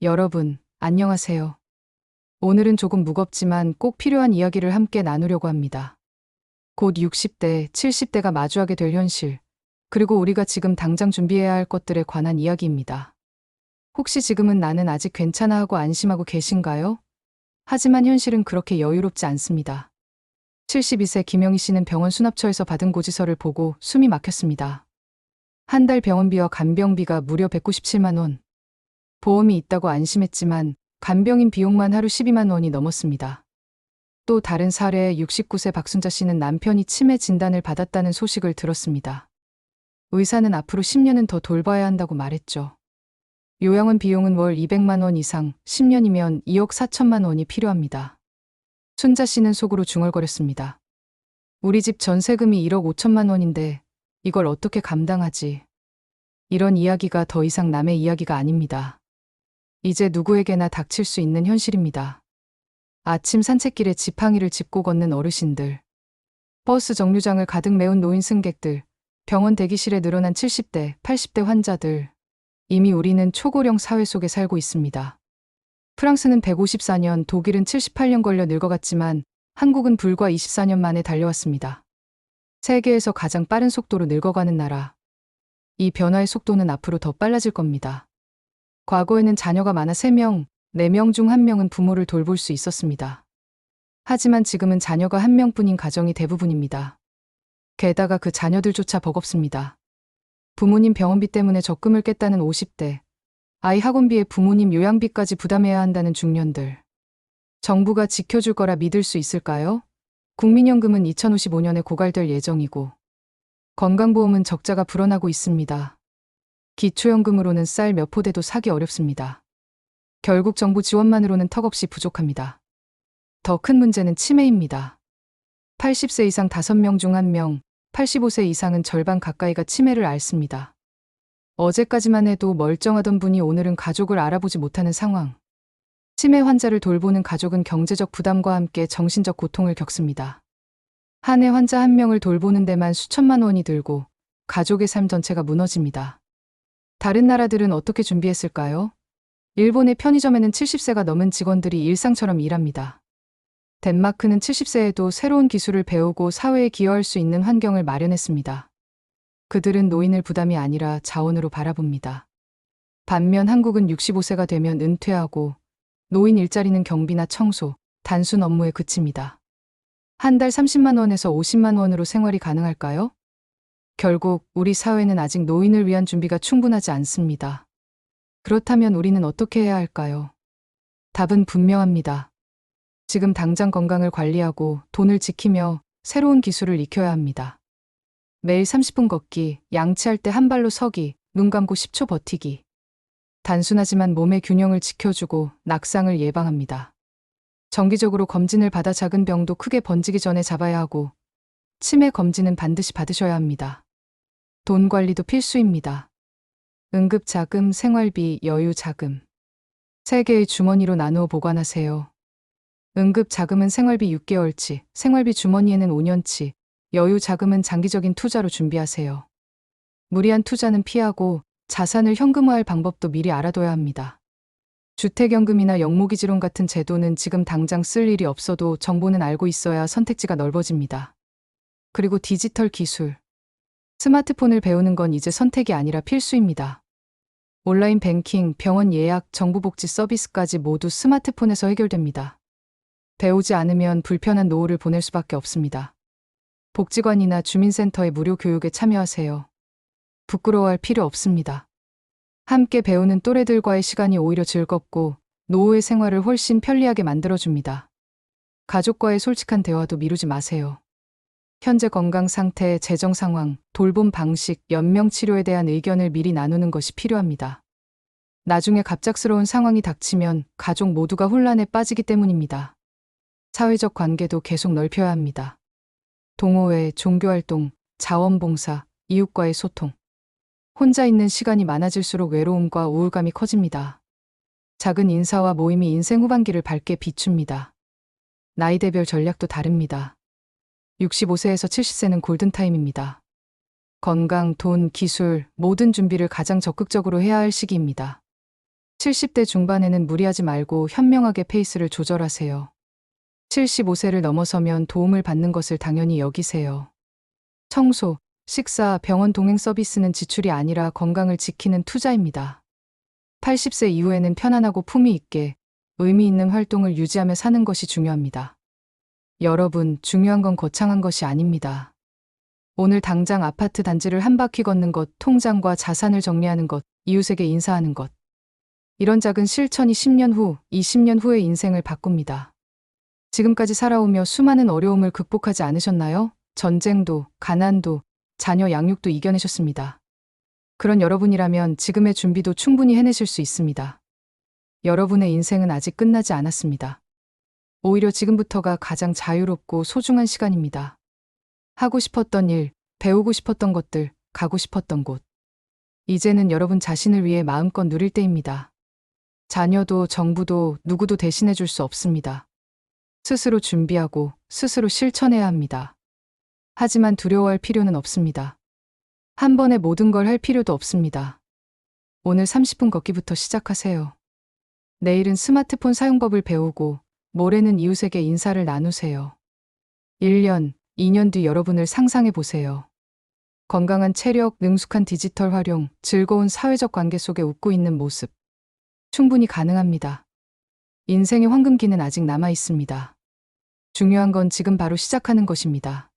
여러분, 안녕하세요. 오늘은 조금 무겁지만 꼭 필요한 이야기를 함께 나누려고 합니다. 곧 60대, 70대가 마주하게 될 현실, 그리고 우리가 지금 당장 준비해야 할 것들에 관한 이야기입니다. 혹시 지금은 나는 아직 괜찮아 하고 안심하고 계신가요? 하지만 현실은 그렇게 여유롭지 않습니다. 72세 김영희 씨는 병원 수납처에서 받은 고지서를 보고 숨이 막혔습니다. 한 달 병원비와 간병비가 무려 197만 원. 보험이 있다고 안심했지만 간병인 비용만 하루 12만 원이 넘었습니다. 또 다른 사례 69세 박순자 씨는 남편이 치매 진단을 받았다는 소식을 들었습니다. 의사는 앞으로 10년은 더 돌봐야 한다고 말했죠. 요양원 비용은 월 200만 원 이상, 10년이면 2억 4천만 원이 필요합니다. 순자 씨는 속으로 중얼거렸습니다. 우리 집 전세금이 1억 5천만 원인데 이걸 어떻게 감당하지? 이런 이야기가 더 이상 남의 이야기가 아닙니다. 이제 누구에게나 닥칠 수 있는 현실입니다. 아침 산책길에 지팡이를 짚고 걷는 어르신들, 버스 정류장을 가득 메운 노인 승객들, 병원 대기실에 늘어난 70대, 80대 환자들. 이미 우리는 초고령 사회 속에 살고 있습니다. 프랑스는 154년, 독일은 78년 걸려 늙어갔지만 한국은 불과 24년 만에 달려왔습니다. 세계에서 가장 빠른 속도로 늙어가는 나라. 이 변화의 속도는 앞으로 더 빨라질 겁니다. 과거에는 자녀가 많아 3명, 4명 중 1명은 부모를 돌볼 수 있었습니다. 하지만 지금은 자녀가 1명뿐인 가정이 대부분입니다. 게다가 그 자녀들조차 버겁습니다. 부모님 병원비 때문에 적금을 깼다는 50대, 아이 학원비에 부모님 요양비까지 부담해야 한다는 중년들. 정부가 지켜줄 거라 믿을 수 있을까요? 국민연금은 2055년에 고갈될 예정이고, 건강보험은 적자가 불어나고 있습니다. 기초연금으로는 쌀 몇 포대도 사기 어렵습니다. 결국 정부 지원만으로는 턱없이 부족합니다. 더 큰 문제는 치매입니다. 80세 이상 5명 중 1명, 85세 이상은 절반 가까이가 치매를 앓습니다. 어제까지만 해도 멀쩡하던 분이 오늘은 가족을 알아보지 못하는 상황. 치매 환자를 돌보는 가족은 경제적 부담과 함께 정신적 고통을 겪습니다. 한 해 환자 1명을 돌보는 데만 수천만 원이 들고 가족의 삶 전체가 무너집니다. 다른 나라들은 어떻게 준비했을까요? 일본의 편의점에는 70세가 넘은 직원들이 일상처럼 일합니다. 덴마크는 70세에도 새로운 기술을 배우고 사회에 기여할 수 있는 환경을 마련했습니다. 그들은 노인을 부담이 아니라 자원으로 바라봅니다. 반면 한국은 65세가 되면 은퇴하고 노인 일자리는 경비나 청소, 단순 업무에 그칩니다. 한 달 30만 원에서 50만 원으로 생활이 가능할까요? 결국 우리 사회는 아직 노인을 위한 준비가 충분하지 않습니다. 그렇다면 우리는 어떻게 해야 할까요? 답은 분명합니다. 지금 당장 건강을 관리하고 돈을 지키며 새로운 기술을 익혀야 합니다. 매일 30분 걷기, 양치할 때 한 발로 서기, 눈 감고 10초 버티기. 단순하지만 몸의 균형을 지켜주고 낙상을 예방합니다. 정기적으로 검진을 받아 작은 병도 크게 번지기 전에 잡아야 하고, 치매 검진은 반드시 받으셔야 합니다. 돈 관리도 필수입니다. 응급자금, 생활비, 여유자금. 3개의 주머니로 나누어 보관하세요. 응급자금은 생활비 6개월치, 생활비 주머니에는 5년치, 여유자금은 장기적인 투자로 준비하세요. 무리한 투자는 피하고 자산을 현금화할 방법도 미리 알아둬야 합니다. 주택연금이나 영모기지론 같은 제도는 지금 당장 쓸 일이 없어도 정보는 알고 있어야 선택지가 넓어집니다. 그리고 디지털 기술. 스마트폰을 배우는 건 이제 선택이 아니라 필수입니다. 온라인 뱅킹, 병원 예약, 정보복지 서비스까지 모두 스마트폰에서 해결됩니다. 배우지 않으면 불편한 노후를 보낼 수밖에 없습니다. 복지관이나 주민센터의 무료 교육에 참여하세요. 부끄러워할 필요 없습니다. 함께 배우는 또래들과의 시간이 오히려 즐겁고 노후의 생활을 훨씬 편리하게 만들어줍니다. 가족과의 솔직한 대화도 미루지 마세요. 현재 건강 상태, 재정 상황, 돌봄 방식, 연명 치료에 대한 의견을 미리 나누는 것이 필요합니다. 나중에 갑작스러운 상황이 닥치면 가족 모두가 혼란에 빠지기 때문입니다. 사회적 관계도 계속 넓혀야 합니다. 동호회, 종교활동, 자원봉사, 이웃과의 소통. 혼자 있는 시간이 많아질수록 외로움과 우울감이 커집니다. 작은 인사와 모임이 인생 후반기를 밝게 비춥니다. 나이대별 전략도 다릅니다. 65세에서 70세는 골든타임입니다. 건강, 돈, 기술, 모든 준비를 가장 적극적으로 해야 할 시기입니다. 70대 중반에는 무리하지 말고 현명하게 페이스를 조절하세요. 75세를 넘어서면 도움을 받는 것을 당연히 여기세요. 청소, 식사, 병원 동행 서비스는 지출이 아니라 건강을 지키는 투자입니다. 80세 이후에는 편안하고 품위 있게 의미 있는 활동을 유지하며 사는 것이 중요합니다. 여러분, 중요한 건 거창한 것이 아닙니다. 오늘 당장 아파트 단지를 한 바퀴 걷는 것, 통장과 자산을 정리하는 것, 이웃에게 인사하는 것. 이런 작은 실천이 10년 후, 20년 후의 인생을 바꿉니다. 지금까지 살아오며 수많은 어려움을 극복하지 않으셨나요? 전쟁도, 가난도, 자녀 양육도 이겨내셨습니다. 그런 여러분이라면 지금의 준비도 충분히 해내실 수 있습니다. 여러분의 인생은 아직 끝나지 않았습니다. 오히려 지금부터가 가장 자유롭고 소중한 시간입니다. 하고 싶었던 일, 배우고 싶었던 것들, 가고 싶었던 곳. 이제는 여러분 자신을 위해 마음껏 누릴 때입니다. 자녀도 정부도 누구도 대신해 줄 수 없습니다. 스스로 준비하고 스스로 실천해야 합니다. 하지만 두려워할 필요는 없습니다. 한 번에 모든 걸 할 필요도 없습니다. 오늘 30분 걷기부터 시작하세요. 내일은 스마트폰 사용법을 배우고 모레는 이웃에게 인사를 나누세요. 1년, 2년 뒤 여러분을 상상해 보세요. 건강한 체력, 능숙한 디지털 활용, 즐거운 사회적 관계 속에 웃고 있는 모습. 충분히 가능합니다. 인생의 황금기는 아직 남아 있습니다. 중요한 건 지금 바로 시작하는 것입니다.